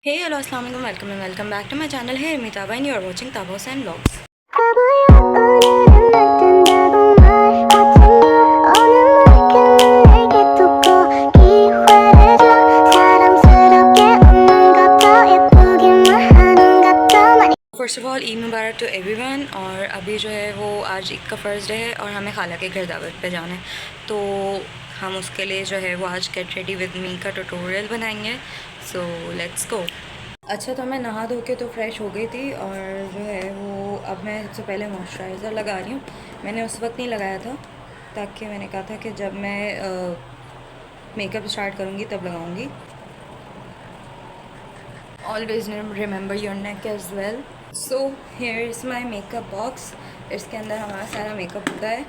Hey, hello, assalamualaikum, welcome and welcome back to my channel. Hey, Mitaba, and you are watching Tabos and Vlogs. First of all Eid मुबारक to everyone. और अभी जो है वो आज ईद का फ़र्स्ट डे है और हमें खाला के घर दावत पे जाना है, तो हम उसके लिए जो है वो आज गेट रेडी विद मी का ट्यूटोरियल बनाएंगे। So let's go. अच्छा, तो मैं नहा धो के तो फ्रेश हो गई थी और जो है वो अब मैं सबसे पहले मॉइस्चराइज़र लगा रही हूँ। मैंने उस वक्त नहीं लगाया था, ताकि मैंने कहा था कि जब मैं मेकअप स्टार्ट करूँगी तब लगाऊँगी। Always remember your neck as well. So here is my makeup box. इसके अंदर हमारा सारा मेकअप होता है।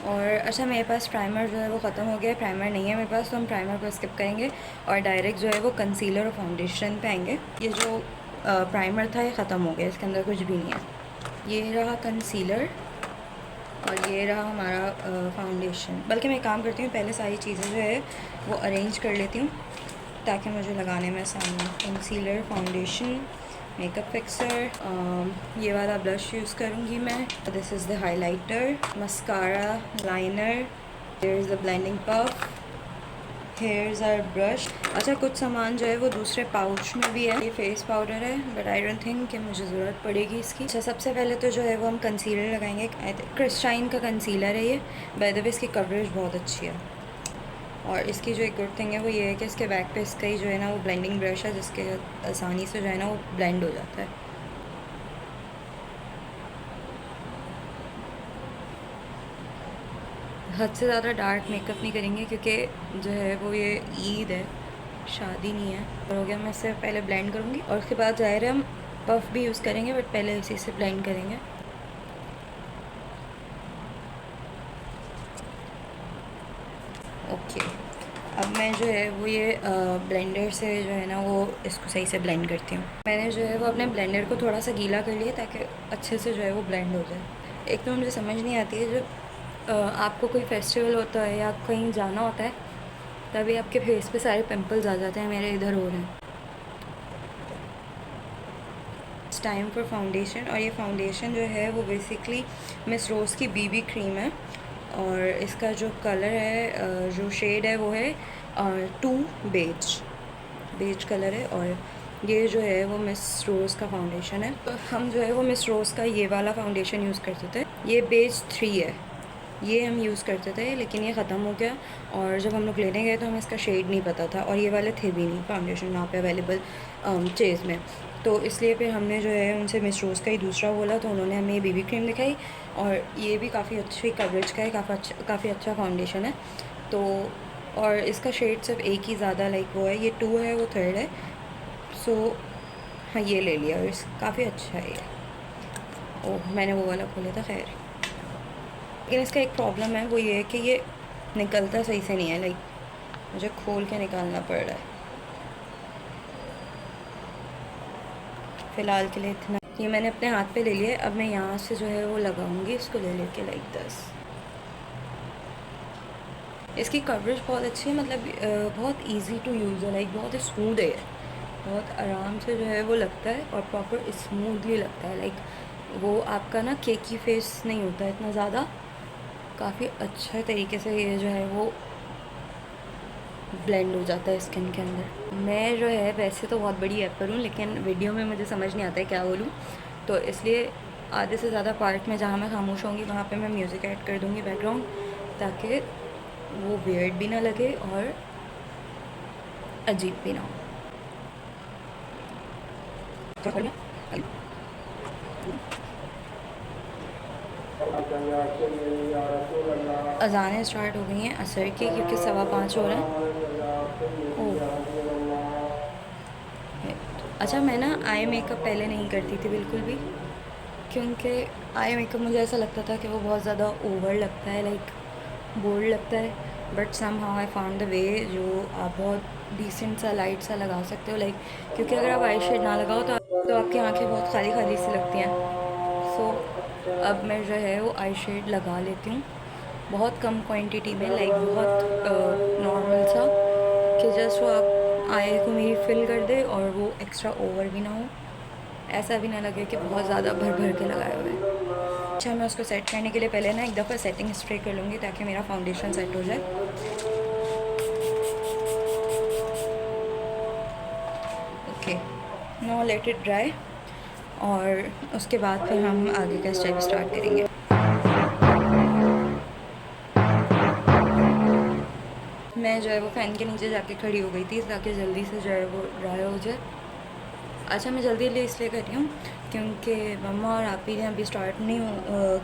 और अच्छा, मेरे पास प्राइमर जो है वो ख़त्म हो गया है, प्राइमर नहीं है मेरे पास, तो हम प्राइमर को स्किप करेंगे और डायरेक्ट जो है वो कंसीलर और फाउंडेशन पे आएंगे। ये जो प्राइमर था ये ख़त्म हो गया, इसके अंदर कुछ भी नहीं है। ये रहा कंसीलर और ये रहा हमारा फाउंडेशन। बल्कि मैं काम करती हूँ, पहले सारी चीज़ें जो है वो अरेंज कर लेती हूँ ताकि मुझे लगाने में आसानी हो। कंसीलर, फाउंडेशन, मेकअप फिक्सर, ये वाला ब्लश यूज़ करूँगी मैं। This is the highlighter, mascara, liner, there is the blending puff, hairs are brush. अच्छा, कुछ सामान जो है वो दूसरे पाउच में भी है। ये फेस पाउडर है, बट आई डोंट थिंक कि मुझे ज़रूरत पड़ेगी इसकी। अच्छा, सबसे पहले तो जो है वो हम कंसीलर लगाएंगे। क्रिस्टाइन का कंसीलर है ये। बाय द वे इसकी कवरेज बहुत अच्छी है और इसकी जो एक गुड थिंग है वो ये है कि इसके बैक पे इसका ही जो है ना वो ब्लेंडिंग ब्रश है, जिसके आसानी से जो है ना वो ब्लेंड हो जाता है। हद से ज़्यादा डार्क मेकअप नहीं करेंगे क्योंकि जो है वो ये ईद है, शादी नहीं है। और हो गया, मैं इससे पहले ब्लेंड करूँगी और उसके बाद ज़ाहिर है हम पफ भी यूज़ करेंगे, बट पहले इसी से ब्लेंड करेंगे। ओके, अब मैं जो है वो ये ब्लेंडर से जो है ना वो इसको सही से ब्लेंड करती हूँ। मैंने जो है वो अपने ब्लेंडर को थोड़ा सा गीला कर लिया ताकि अच्छे से जो है वो ब्लेंड हो जाए। एक तो मुझे समझ नहीं आती है, जब आपको कोई फेस्टिवल होता है या कहीं जाना होता है तभी आपके फेस पे सारे पिंपल्स आ जाते हैं। मेरे इधर हो रहे हैं। It's time for foundation. और ये फाउंडेशन जो है वो बेसिकली मिस रोज़ की बीबी क्रीम है और इसका जो कलर है, जो शेड है वो है टू बेज कलर है। और ये जो है वो मिस रोज़ का फाउंडेशन है। तो हम जो है वो मिस रोज़ का ये वाला फाउंडेशन यूज़ करते थे। ये बेज 3 है, ये हम यूज़ करते थे, लेकिन ये ख़त्म हो गया। और जब हम लोग लेने गए तो हमें इसका शेड नहीं पता था और ये वाले थे भी नहीं फाउंडेशन वहाँ पे अवेलेबल चेज़ में। तो इसलिए फिर हमने जो है उनसे मिस रोज़ का ही दूसरा बोला, तो उन्होंने हमें ये बीबी क्रीम दिखाई और ये भी काफ़ी अच्छी कवरेज का है, काफ़ी अच्छा फाउंडेशन है। तो और इसका शेड सिर्फ एक ही ज़्यादा लाइक वो है, ये 2 है, वो 3rd है। सो हाँ, ये ले लिया और इस काफ़ी अच्छा है ये। ओह, मैंने वो वाला खोला था, खैर। लेकिन इसका एक प्रॉब्लम है, वो ये है कि ये निकलता सही से नहीं है, लाइक मुझे खोल के निकालना पड़ रहा है। फ़िलहाल के लिए इतना। ये मैंने अपने हाथ पे ले लिया है। अब मैं यहाँ से जो है वो लगाऊंगी इसको ले लेके, लाइक दिस। इसकी कवरेज बहुत अच्छी है, मतलब बहुत इजी टू यूज़ है, लाइक बहुत स्मूथ है, बहुत आराम से जो है वो लगता है और प्रॉपर स्मूथली लगता है। लाइक वो आपका ना केकी फेस नहीं होता है इतना ज़्यादा, काफ़ी अच्छे तरीके से ये जो है वो ब्लेंड हो जाता है स्किन के अंदर। मैं जो है वैसे तो बहुत बड़ी ऐपर हूँ, लेकिन वीडियो में मुझे समझ नहीं आता है क्या बोलूँ, तो इसलिए आधे से ज़्यादा पार्ट में जहाँ मैं खामोश होंगी वहाँ पे मैं म्यूज़िक ऐड कर दूँगी बैकग्राउंड, ताकि वो वियर्ड भी ना लगे और अजीब भी ना हो। अज़ानें स्टार्ट हो गई हैं असर की, क्योंकि 5:15 हो रहे हैं। ओह, अच्छा, मैं ना आई मेकअप पहले नहीं करती थी बिल्कुल भी, क्योंकि आई मेकअप मुझे ऐसा लगता था कि वो बहुत ज़्यादा ओवर लगता है, लाइक बोल्ड लगता है। But somehow I found the way जो आप बहुत डिसेंट सा लाइट सा लगा सकते हो, लाइक क्योंकि अगर आप आई शेड ना लगाओ तो आपकी आंखें बहुत खाली खाली सी लगती हैं। सो अब मैं जो है वो आई शेड लगा लेती हूँ बहुत कम क्वांटिटी में, लाइक बहुत नॉर्मल सा, कि जस्ट वो आई को मेरी फिल कर दे और वो एक्स्ट्रा ओवर भी ना हो, ऐसा भी ना लगे कि बहुत ज़्यादा भर भर के लगाए हुए। अच्छा, मैं उसको सेट करने के लिए पहले ना एक दफ़ा सेटिंग स्प्रे कर लूँगी ताकि मेरा फाउंडेशन सेट हो जाए। Okay, now let it dry और उसके बाद फिर हम आगे का स्टेप स्टार्ट करेंगे। मैं जो है वो फ़ैन के नीचे जाके खड़ी हो गई थी ताकि जल्दी से जो है वो ड्राई हो जाए। अच्छा, मैं जल्दी इसलिए कर रही हूँ क्योंकि मम्मा और आप ही ने अभी स्टार्ट नहीं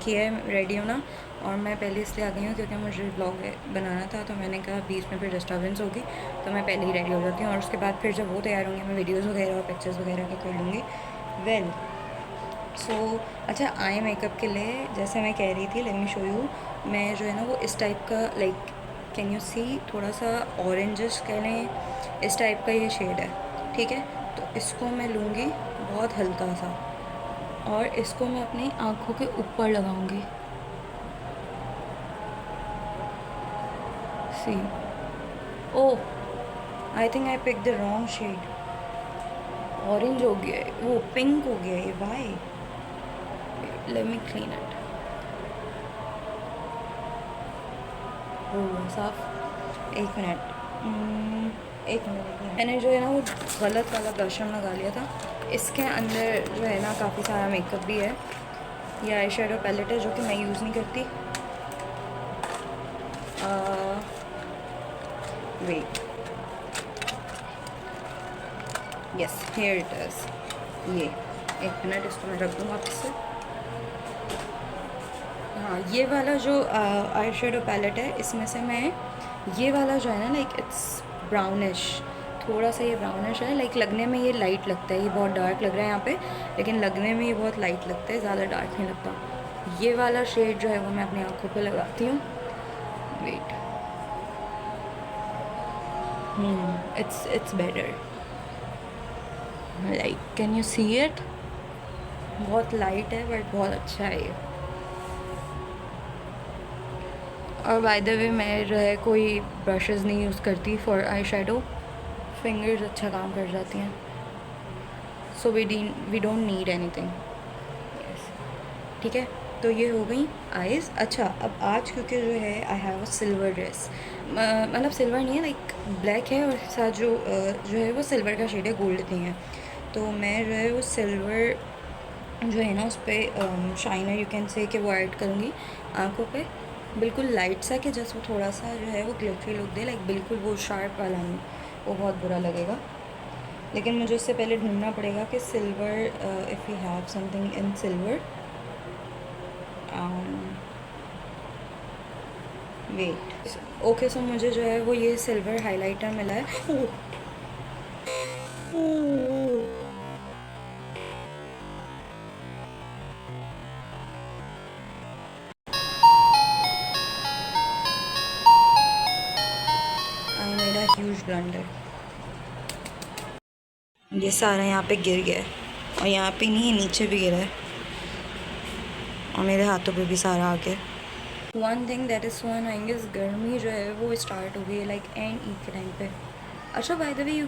किया है रेडी होना, और मैं पहले इसलिए आ गई हूँ क्योंकि मुझे ब्लॉग बनाना था, तो मैंने कहा बीच में फिर डिस्टर्बेंस होगी तो मैं पहले ही रेडी हो जाती हूँ, और उसके बाद फिर जब वो तैयार होंगे मैं वीडियोज़ वगैरह और पिक्चर्स वगैरह का कर लूँगी। वेल सो अच्छा, आई मेकअप के लिए जैसे मैं कह रही थी, लेट मी शो यू। मैं जो है ना वो इस टाइप का, लाइक कैन यू सी, थोड़ा सा ऑरेंजिश कह लें, इस टाइप का ये शेड है, ठीक है। तो इसको मैं लूँगी बहुत हल्का सा और इसको मैं अपनी आँखों के ऊपर लगाऊंगी। See, oh I think I pick the wrong shade. Orange हो गया है, वो पिंक हो गया है, why? Let me clean it. हो साफ, एक मिनट, एक मिनट। मैंने जो है ना वो गलत वाला ब्लश लगा लिया था। इसके अंदर जो है ना काफ़ी सारा मेकअप भी है। ये आई शेडो पैलेट है जो कि मैं यूज़ नहीं करती। Wait, yes here it is. ये एक मिनट, इसको मैं रख दूँ वापस से। हाँ, ये वाला जो आई शेडो पैलेट है, इसमें से मैं ये वाला जो है ना, लाइक इट्स ब्राउनिश, थोड़ा सा ये ब्राउनिश है। लाइक लगने में ये लाइट लगता है, ये बहुत डार्क लग रहा है यहाँ पे, लेकिन लगने में ये बहुत लाइट लगता है, ज़्यादा डार्क नहीं लगता। ये वाला शेड जो है वो मैं अपनी आँखों पे लगाती हूँ। Wait, it's better, like can you see it? बहुत लाइट है बट बहुत अच्छा है ये। और बाय द वे मैं जो है कोई ब्रशेस नहीं यूज़ करती फॉर आई शेडो, फिंगर्स अच्छा काम कर जाती हैं। So we don't need anything. Yes, ठीक है। तो ये हो गई आईज़। अच्छा, अब आज क्योंकि जो है I have a silver dress, मतलब सिल्वर नहीं है, लाइक ब्लैक है और साथ जो है वो सिल्वर का शेड है, गोल्ड नहीं है। तो मैं जो है वो सिल्वर जो है ना उस पर शाइनर यू कैन से कि वो ऐड करूँगी आँखों पे, बिल्कुल लाइट सा, कि जस्ट वो थोड़ा सा जो है वो ग्लिटरी लुक दे, लाइक बिल्कुल वो शार्प वाला नहीं, वो बहुत बुरा लगेगा। लेकिन मुझे उससे पहले ढूंढना पड़ेगा कि silver, if you have something in silver. Wait, okay, so मुझे जो है वो ये सिल्वर हाइलाइटर मिला है। I made a huge blunder. ये सारा यहाँ पे गिर गया है, और यहाँ पे नहीं, नीचे भी गिरा है, और मेरे हाथों पे भी सारा आ गया। One thing that is so annoying is गर्मी जो है वो स्टार्ट हो गई है, लाइक एंड ईद के टाइम पे। अच्छा, बाय द वे यू,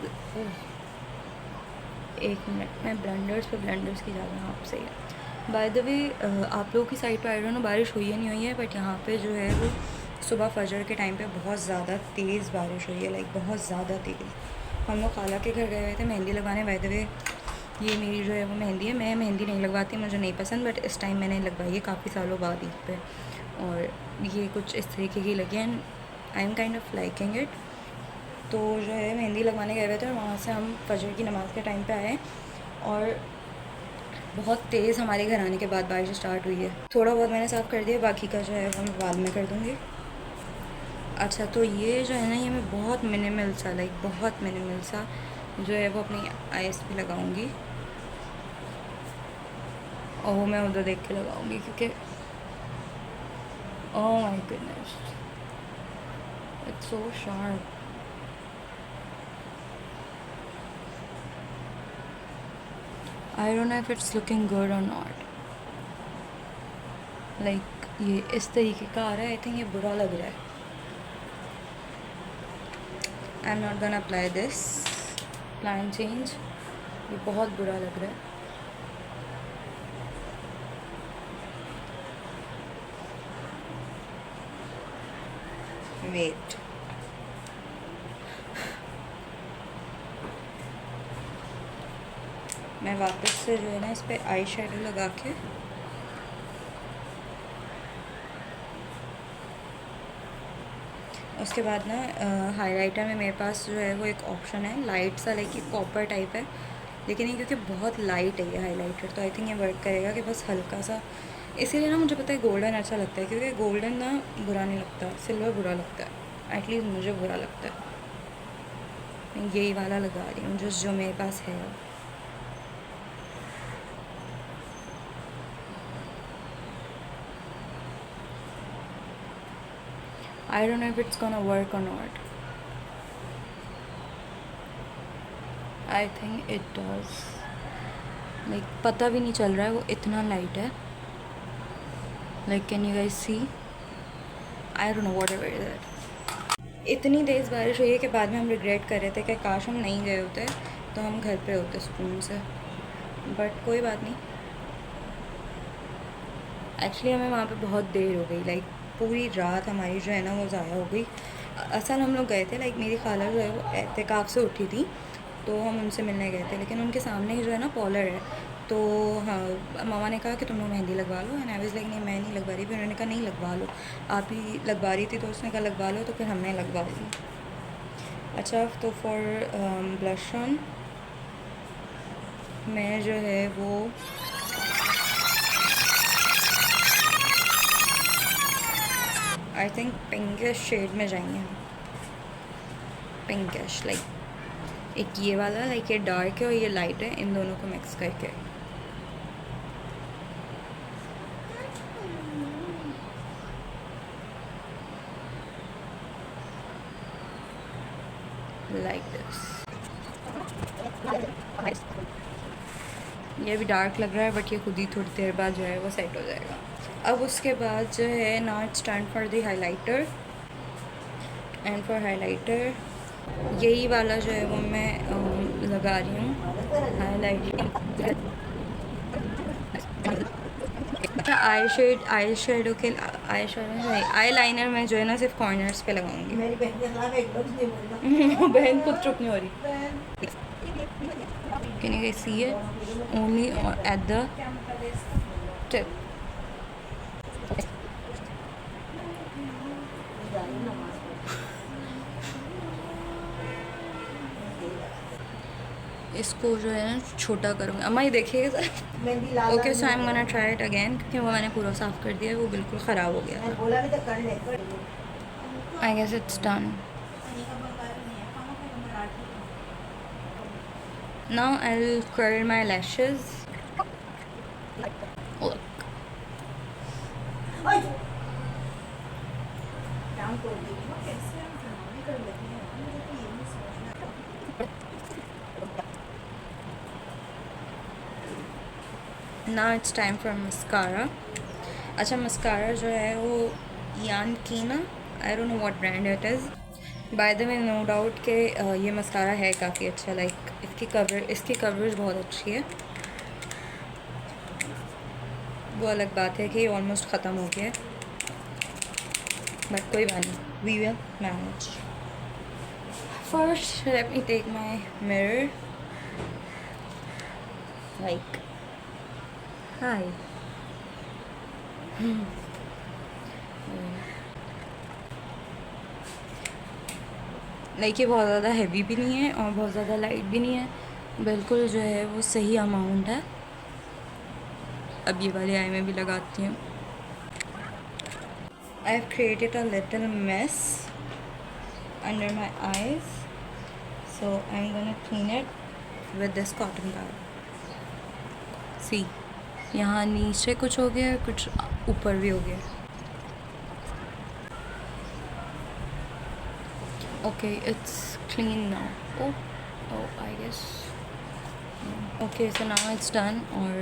एक मिनट, मैं ब्लेंडर्स की ज़्यादा आपसे है। बाय द वे आप लोगों की साइड पर आई डोंट नो बारिश हुई है नहीं हुई है, बट यहाँ पे जो है वो सुबह फजर के टाइम पे बहुत ज़्यादा तेज़ बारिश हुई है, लाइक बहुत ज़्यादा तेज़। हम लोग खाला के घर गए हुए थे मेहंदी लगवाने। बाय द वे ये मेरी जो है वो मेहंदी है, मैं मेहंदी नहीं लगवाती, मुझे नहीं पसंद, बट इस टाइम मैंने लगवाई है काफ़ी सालों बाद ईद पे, और ये कुछ इस तरीके की लगी and I am kind of liking it. तो जो है मेहंदी लगवाने गए हुए थे और वहाँ से हम फजर की नमाज़ के टाइम पे आए, और बहुत तेज़ हमारे घर आने के बाद बारिश स्टार्ट हुई है। थोड़ा बहुत मैंने साफ़ कर दिया, बाकी का जो है वो मैं बाद में कर दूँगी। अच्छा, तो ये जो है ना, ये मैं बहुत मिनिमल सा, लाइक बहुत मिनिमल सा जो है वो अपनी आईज़ पे लगाऊंगी, और वो मैं उधर देख के लगाऊंगी क्योंकि oh my goodness, it's so sharp. I don't know if it's looking good और नॉट, लाइक ये इस तरीके का आ रहा है, आई थिंक ये बुरा लग रहा है। I am not gonna apply this, plan change. ये बहुत बुरा लग रहा है। वेट, मैं वापस से जो है ना इस पर आई शेडो लगा के उसके बाद ना हाइलाइटर में मेरे पास जो है वो एक ऑप्शन है लाइट सा, लाइक कॉपर टाइप है, लेकिन ये क्योंकि बहुत लाइट है ये हाइलाइटर, तो आई थिंक ये वर्क करेगा कि बस हल्का सा। इसीलिए ना मुझे पता है गोल्डन अच्छा लगता है, क्योंकि गोल्डन ना बुरा नहीं लगता, सिल्वर बुरा लगता है, एटलीस्ट मुझे बुरा लगता है। मैं यही वाला लगा रही हूँ जो मेरे पास है। I don't know if it's gonna work or not. I think it does. Like पता भी नहीं चल रहा है, वो इतना लाइट है। Like can you guys see? I don't know whatever is it. इतनी तेज़ बारिश हुई है कि बाद में हम रिग्रेट कर रहे थे कि काश हम नहीं गए होते तो हम घर पे होते सुकून से, बट कोई बात नहीं। एक्चुअली हमें वहाँ पे बहुत देर हो गई, लाइक पूरी रात हमारी जो है ना वो ज़ाया हो गई। असल हम लोग गए थे, लाइक मेरी खाला जो है वो एहतिकाफ़ से उठी थी, तो हम उनसे मिलने गए थे, लेकिन उनके सामने ही जो है ना पॉलर है, तो हाँ मामा ने कहा कि तुम लोग मेहंदी लगवा लो, एंड आई वाज लाइक नहीं मैं नहीं लगवा रही, फिर उन्होंने कहा नहीं लगवा लो, आप ही लगवा रही थी, तो उसने कहा लगवा लो, तो फिर हमने लगवा ली। अच्छा, तो फॉर ब्लश ऑन मैं जो है वो आई थिंक पिंकिश शेड में जाएंगे हम। पिंकिश लाइक एक ये वाला, लाइक ये डार्क है और ये लाइट है, इन दोनों को मिक्स करके। Like this. ये भी डार्क लग रहा है, बट ये खुद ही थोड़ी देर बाद जो है वो सेट हो जाएगा। अब उसके बाद जो है now it's time for the highlighter, and for highlighter यही वाला जो है वो मैं लगा रही हूँ हाइलाइटर। आई शेडो के आई लाइनर में जो है ना सिर्फ कॉर्नर्स पे लगाऊंगी। मेरी बहन खुद चुप नहीं हो रही। Can you see it only at the tip. इसको जो है ना छोटा करूँगी। अम्मा ये देखिएगा sir. Okay so I am gonna try it again, क्योंकि वो मैंने पूरा साफ़ कर दिया है, वो बिल्कुल ख़राब हो गया था। I guess it's done. Now I will curl my lashes. Now it's time for mascara. अच्छा, मस्कारा जो है वो यान की ना, I don't know what brand it is, by the way no doubt कि ये मस्कारा है काफ़ी अच्छा, लाइक इसकी कवरेज बहुत अच्छी है। वो अलग बात है कि ये ऑलमोस्ट ख़त्म हो गया है, बट कोई बात नहीं, we will manage. First let me take my mirror, like hi. Like ये बहुत ज़्यादा हैवी भी नहीं है और बहुत ज़्यादा लाइट भी नहीं है, बिल्कुल जो है वो सही अमाउंट है। अब ये वाली आई में भी लगाती हूँ। I have created a little mess under my eyes, so I am gonna clean it with this cotton pad. See, यहाँ नीचे कुछ हो गया, कुछ ऊपर भी हो गया। Okay, it's clean now. Oh, I guess. Okay, so now it's done. Or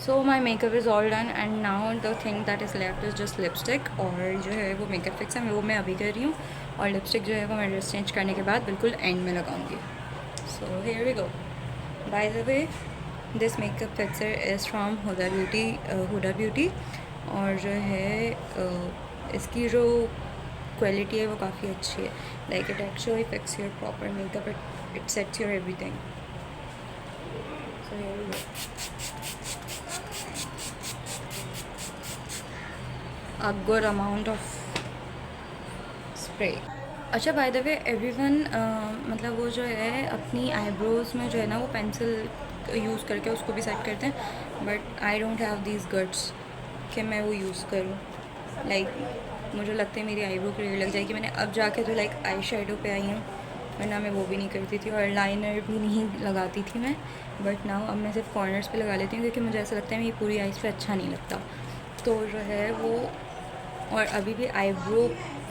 so my makeup is all done and now the thing that is left is just lipstick, और जो है वो मेकअप फिक्स है वो मैं अभी कर रही हूँ, और लिपस्टिक जो है वो मैं ड्रेस चेंज करने के बाद बिल्कुल एंड में लगाऊंगी. So here we go. By the way, this makeup fixer is from Huda Beauty, और जो है इसकी जो क्वालिटी है वो काफ़ी अच्छी है. Like it actually fix your proper makeup, it sets your everything. So here we go. A good amount of spray. अच्छा, बाय द वे एवरीवन, मतलब वो जो है अपनी आईब्रोज़ में जो है ना वो पेंसिल यूज़ करके उसको भी सेट करते हैं, but I don't have these guts कि मैं वो यूज़ करूँ. लाइक मुझे लगता है मेरी आईब्रो क्लियर लग जाएगी. मैंने अब जाके तो लाइक आई शेडो पे आई हूँ, वरना मैं वो भी नहीं करती थी, और लाइनर भी नहीं लगाती थी मैं, बट नाउ अब मैं सिर्फ कॉर्नर्स पे लगा लेती हूँ क्योंकि मुझे ऐसा लगता है मेरी पूरी आइज़ पे अच्छा नहीं लगता. तो जो है वो, और अभी भी आईब्रो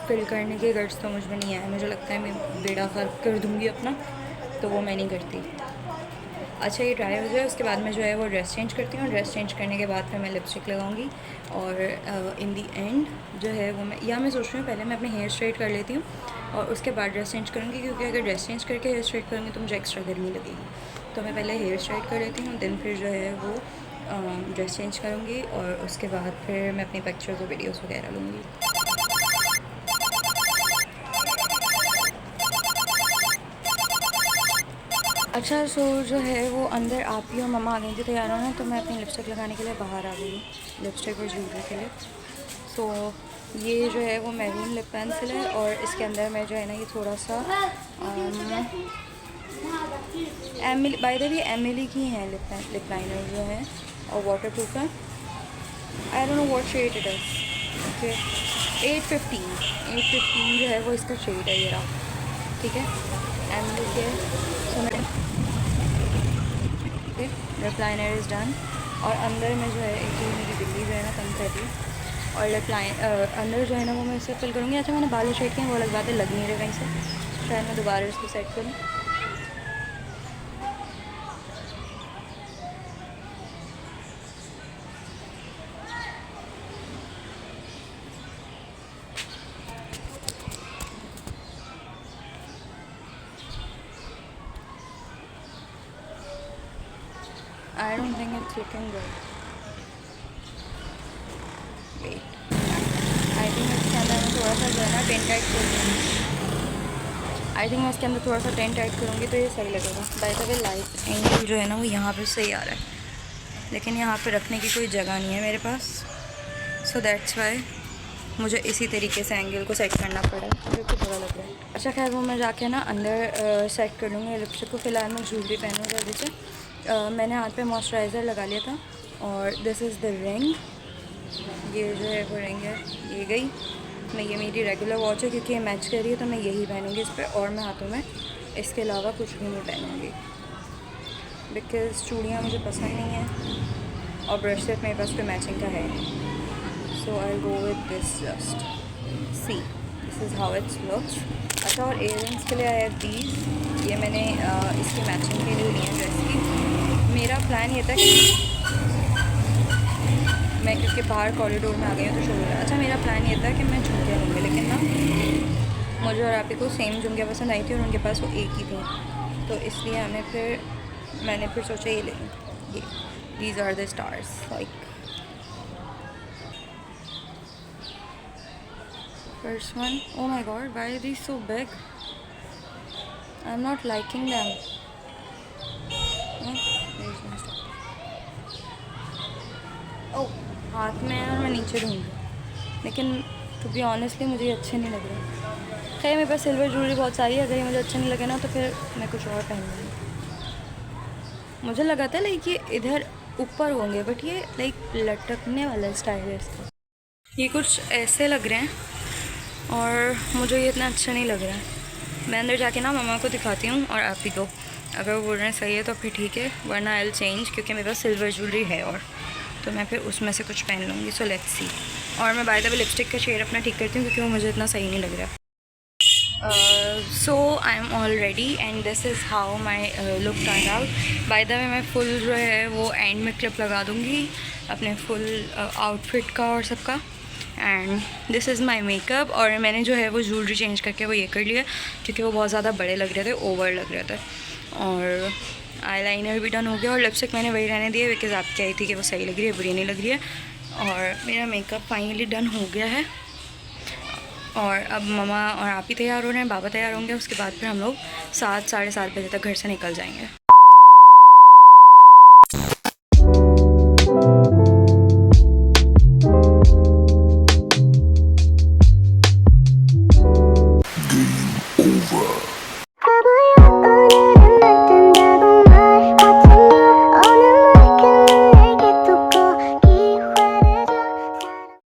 फिल करने के गट्स तो मुझ में नहीं आए. मुझे लगता है मैं बेड़ा फ़र्क कर दूँगी अपना, तो वो मैं नहीं करती. अच्छा, ये ड्राई हो जाए उसके बाद मैं जो है वो ड्रेस चेंज करती हूँ. ड्रेस चेंज करने के बाद फिर मैं लिपस्टिक लगाऊंगी, और इन दी एंड जो है वो मैं सोच रही हूँ पहले मैं अपने हेयर स्ट्रेट कर लेती हूँ और उसके बाद ड्रेस चेंज करूँगी, क्योंकि अगर ड्रेस चेंज करके हेयर स्ट्रेट करूँगी तो मुझे एक्स्ट्रा गर्मी लगेगी. तो मैं पहले हेयर स्ट्रेट कर लेती हूँ, देन फिर जो है वो ड्रेस चेंज करूँगी, और उसके बाद फिर मैं अपनी पिक्चर्स और वीडियोज़ वगैरह लूँगी. अच्छा, सो जो है वो अंदर आप ही और मम्मा आ गई थी तैयार होना, तो मैं अपनी लिपस्टिक लगाने के लिए बाहर आ गई, लिपस्टिक और ज्वेलरी के लिए. सो ये जो है वो मैरून लिप पेंसिल है, और इसके अंदर मैं जो है ना ये थोड़ा सा Emily, bye the way Emily की है लिप लाइनर जो है, और वाटर प्रूफ है. I don't know what shade it is. Okay, 815 जो है वो इसका शेड है, ये रहा. ठीक है, एमिली के. सो मैं लिप लाइनर इज़ डन, और अंदर में जो है एक मेरी बिल्ली जो है ना तंग कर रही है, और लिप अंदर जो है ना वो मैं इससे फिल करूँगी. अच्छा, मैंने बाल सेट किए हैं, वो अलग बात है, लग नहीं रहे कहीं से, शायद मैं दोबारा इसको सेट करूँ. I don't think it's looking good. Wait. I think इसके अंदर मैं थोड़ा सा जो है ना टेंट टाइट करूँगी. आई थिंक मैं इसके अंदर थोड़ा सा टेंट टाइट करूँगी तो ये सही लगेगा. Bye the way light angle जो है ना वो यहाँ पे सही आ रहा है, लेकिन यहाँ पे रखने की कोई जगह नहीं है मेरे पास. सो दैट्स वाई मुझे इसी तरीके से एंगल को सेट करना पड़ा, जो कि बुरा लग रहा है. अच्छा, खैर वो मैं जाके ना अंदर सेट कर लूँगी लिपस्टिक को. फ़िलहाल मैं ज्वेलरी पहनूँ जल्दी से. मैंने हाथ पे मॉइस्चराइज़र लगा लिया था, और दिस इज़ द रिंग. ये जो है वो रिंग है, ये गई. मैं ये मेरी रेगुलर वॉच है क्योंकि ये मैच कर रही है, तो मैं यही पहनूँगी इस पर, और मैं हाथों में इसके अलावा कुछ भी नहीं पहनूँगी, बिकॉज़ चूड़ियाँ मुझे पसंद नहीं है, और ब्रेसलेट मेरे पास कोई मैचिंग का है. So I go with this. Just see, this is how it's looks. अच्छा, और इयररिंग्स के लिए आई हैव दीज. ये मैंने इसकी मैचिंग के लिए ली है ड्रेस की. मेरा प्लान ये था कि मैं, क्योंकि बाहर कॉरिडोर में आ गई हूँ तो शोर हो रहा है. अच्छा, मेरा प्लान ये था कि मैं झुमके लूँगी, लेकिन ना मुझे और आप ही को सेम झुमके पसंद आई थी, और उनके पास वो एक ही थी, तो इसलिए मैंने फिर सोचा ये ले लूँ. ये these are the stars. Like first one, oh my god, why are these so big? I'm not liking them. Oh, हाथ में है और मैं नीचे ढूंढ रही, लेकिन टू बी ऑनेस्टली मुझे ये अच्छे नहीं लग रहे. खैर मेरे पास सिल्वर ज्वेलरी बहुत सारी है, अगर ये मुझे अच्छा नहीं लगे ना तो फिर मैं कुछ और पहन लूँगी. मुझे लगा था लाइक ये इधर ऊपर होंगे, बट ये लाइक लटकने वाला स्टाइल है इसका. ये कुछ ऐसे लग रहे हैं और मुझे ये इतना अच्छा नहीं लग रहा है. मैं अंदर जाके ना मम्मा को दिखाती हूँ और आप ही को. अगर वो बोल रहे हैं सही है तो फिर ठीक है, वरना आई विल चेंज, क्योंकि मेरे पास सिल्वर ज्वेलरी है और तो मैं फिर उसमें से कुछ पहन लूँगी. So let's see. और मैं बाय द वे लिपस्टिक का शेड अपना ठीक करती हूँ क्योंकि वो मुझे इतना सही नहीं लग रहा. So I am all ready and this is how my look turn out. By the way मैं फुल जो है वो एंड में क्लिप लगा दूँगी अपने फुल आउटफिट का और सबका। And this is my makeup. और मैंने जो है वो ज्वेलरी चेंज करके वो ये कर लिया क्योंकि वो बहुत ज़्यादा बड़े लग रहे थे, ओवर लग रहे थे। और आई लाइनर भी डन हो गया और लिपस्टिक मैंने वही रहने दिया बिकॉज आप कह रही थी कि वो सही लग रही है, बुरी नहीं लग रही है। और मेरा मेकअप फाइनली डन हो गया है। और अब मम्मा और आप ही तैयार हो रहे हैं, बाबा तैयार होंगे, उसके बाद फिर हम लोग 7 साढ़े 7 बजे तक घर से निकल जाएंगे।